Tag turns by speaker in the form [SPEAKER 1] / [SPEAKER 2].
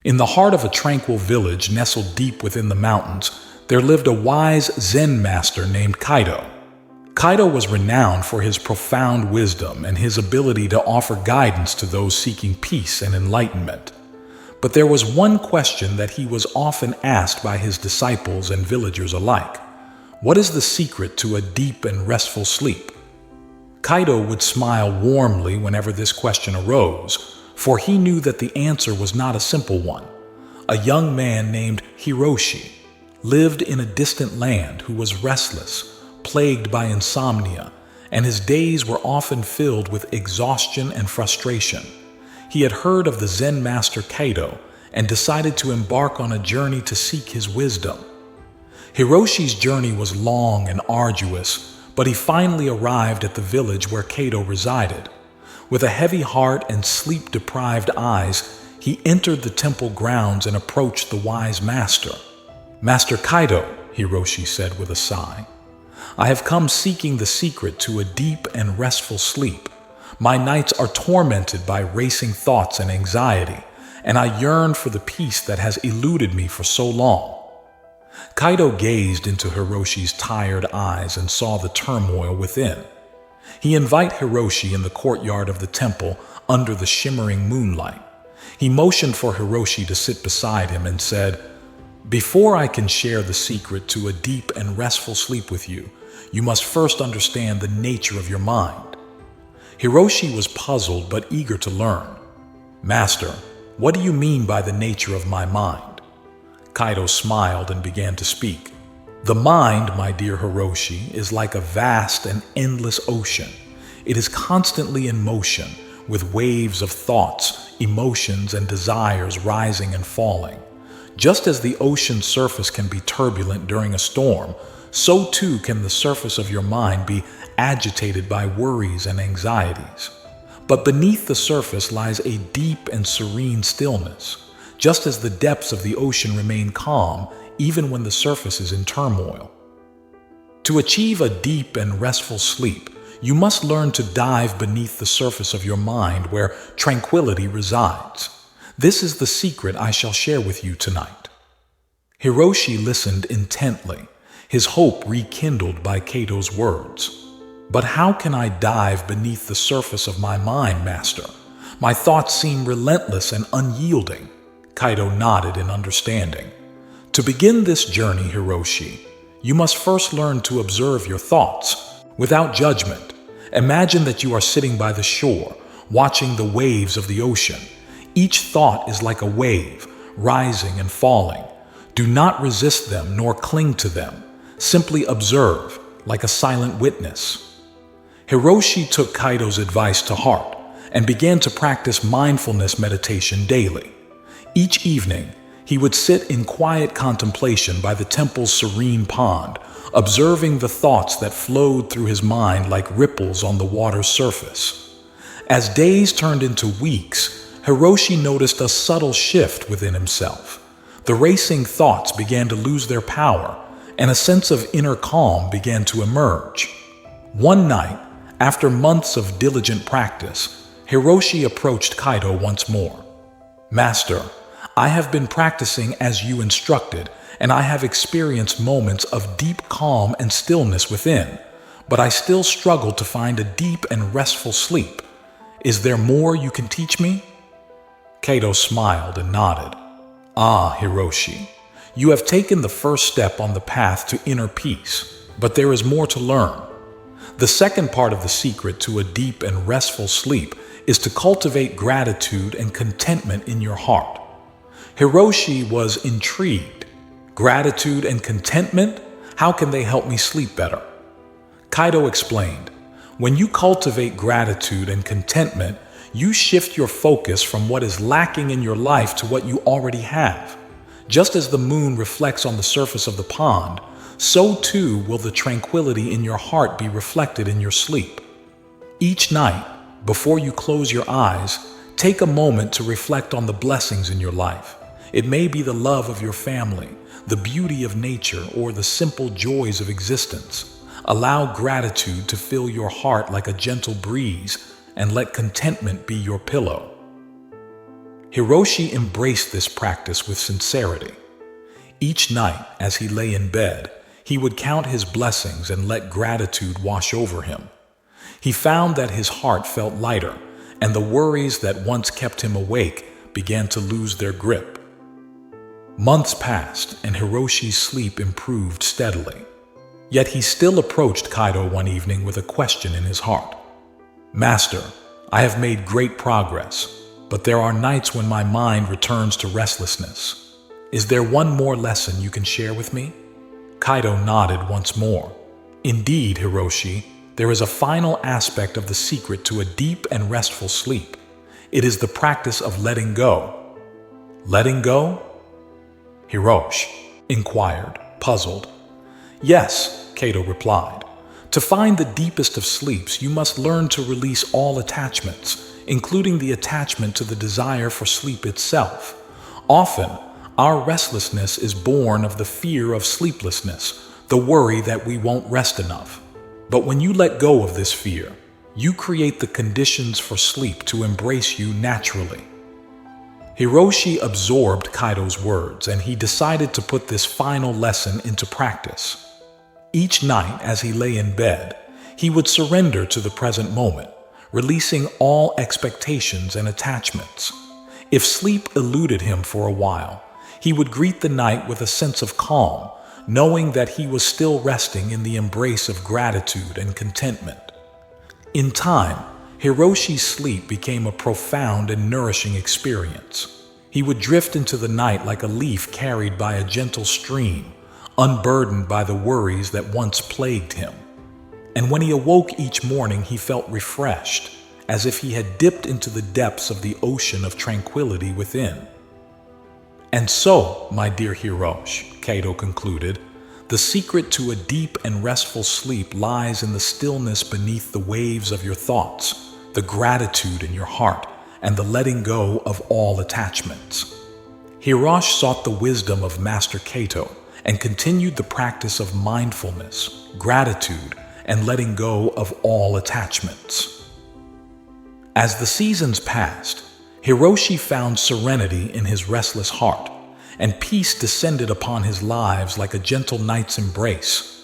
[SPEAKER 1] In the heart of a tranquil village nestled deep within the mountains, there lived a wise Zen master named Kaito. Kaito was renowned for his profound wisdom and his ability to offer guidance to those seeking peace and enlightenment. But there was one question that he was often asked by his disciples and villagers alike. What is the secret to a deep and restful sleep? Kaito would smile warmly whenever this question arose, for he knew that the answer was not a simple one. A young man named Hiroshi lived in a distant land who was restless, plagued by insomnia, and his days were often filled with exhaustion and frustration. He had heard of the Zen Master Kaito and decided to embark on a journey to seek his wisdom. Hiroshi's journey was long and arduous, but he finally arrived at the village where Kaito resided. With a heavy heart and sleep-deprived eyes, he entered the temple grounds and approached the wise master. "Master Kaito," Hiroshi said with a sigh, "I have come seeking the secret to a deep and restful sleep. My nights are tormented by racing thoughts and anxiety, and I yearn for the peace that has eluded me for so long." Kaito gazed into Hiroshi's tired eyes and saw the turmoil within. He invited Hiroshi in the courtyard of the temple under the shimmering moonlight. He motioned for Hiroshi to sit beside him and said, "Before I can share the secret to a deep and restful sleep with you, you must first understand the nature of your mind." Hiroshi was puzzled but eager to learn. "Master, what do you mean by the nature of my mind?" Kaito smiled and began to speak. "The mind, my dear Hiroshi, is like a vast and endless ocean. It is constantly in motion, with waves of thoughts, emotions, and desires rising and falling. Just as the ocean's surface can be turbulent during a storm, so too can the surface of your mind be agitated by worries and anxieties. But beneath the surface lies a deep and serene stillness, just as the depths of the ocean remain calm even when the surface is in turmoil. To achieve a deep and restful sleep, you must learn to dive beneath the surface of your mind where tranquility resides. This is the secret I shall share with you tonight." Hiroshi listened intently, his hope rekindled by Kaito's words. "But how can I dive beneath the surface of my mind, Master? My thoughts seem relentless and unyielding." Kaito nodded in understanding. "To begin this journey, Hiroshi, you must first learn to observe your thoughts without judgment. Imagine that you are sitting by the shore, watching the waves of the ocean. Each thought is like a wave, rising and falling. Do not resist them nor cling to them. Simply observe, like a silent witness." Hiroshi took Kaito's advice to heart and began to practice mindfulness meditation daily. Each evening, he would sit in quiet contemplation by the temple's serene pond, observing the thoughts that flowed through his mind like ripples on the water's surface. As days turned into weeks, Hiroshi noticed a subtle shift within himself. The racing thoughts began to lose their power, and a sense of inner calm began to emerge. One night, after months of diligent practice, Hiroshi approached Kaito once more. "Master, I have been practicing as you instructed, and I have experienced moments of deep calm and stillness within, but I still struggle to find a deep and restful sleep. Is there more you can teach me?" Kaito smiled and nodded. "Ah, Hiroshi, you have taken the first step on the path to inner peace, but there is more to learn. The second part of the secret to a deep and restful sleep is to cultivate gratitude and contentment in your heart." Hiroshi was intrigued. "Gratitude and contentment? How can they help me sleep better?" Kaito explained, "When you cultivate gratitude and contentment, you shift your focus from what is lacking in your life to what you already have. Just as the moon reflects on the surface of the pond, so too will the tranquility in your heart be reflected in your sleep. Each night, before you close your eyes, take a moment to reflect on the blessings in your life. It may be the love of your family, the beauty of nature, or the simple joys of existence. Allow gratitude to fill your heart like a gentle breeze, and let contentment be your pillow." Hiroshi embraced this practice with sincerity. Each night, as he lay in bed, he would count his blessings and let gratitude wash over him. He found that his heart felt lighter, and the worries that once kept him awake began to lose their grip. Months passed, and Hiroshi's sleep improved steadily. Yet he still approached Kaito one evening with a question in his heart. "Master, I have made great progress, but there are nights when my mind returns to restlessness. Is there one more lesson you can share with me?" Kaito nodded once more. "Indeed, Hiroshi, there is a final aspect of the secret to a deep and restful sleep. It is the practice of letting go." "Letting go?" Hiroshi inquired, puzzled. "Yes," Kaito replied. "To find the deepest of sleeps, you must learn to release all attachments, including the attachment to the desire for sleep itself. Often, our restlessness is born of the fear of sleeplessness, the worry that we won't rest enough. But when you let go of this fear, you create the conditions for sleep to embrace you naturally." Hiroshi absorbed Kaito's words, and he decided to put this final lesson into practice. Each night, as he lay in bed, he would surrender to the present moment, releasing all expectations and attachments. If sleep eluded him for a while, he would greet the night with a sense of calm, knowing that he was still resting in the embrace of gratitude and contentment. In time, Hiroshi's sleep became a profound and nourishing experience. He would drift into the night like a leaf carried by a gentle stream, unburdened by the worries that once plagued him. And when he awoke each morning, he felt refreshed, as if he had dipped into the depths of the ocean of tranquility within. "And so, my dear Hiroshi," Kaito concluded, "the secret to a deep and restful sleep lies in the stillness beneath the waves of your thoughts, the gratitude in your heart, and the letting go of all attachments." Hiroshi sought the wisdom of Master Kaito and continued the practice of mindfulness, gratitude, and letting go of all attachments. As the seasons passed, Hiroshi found serenity in his restless heart, and peace descended upon his lives like a gentle night's embrace.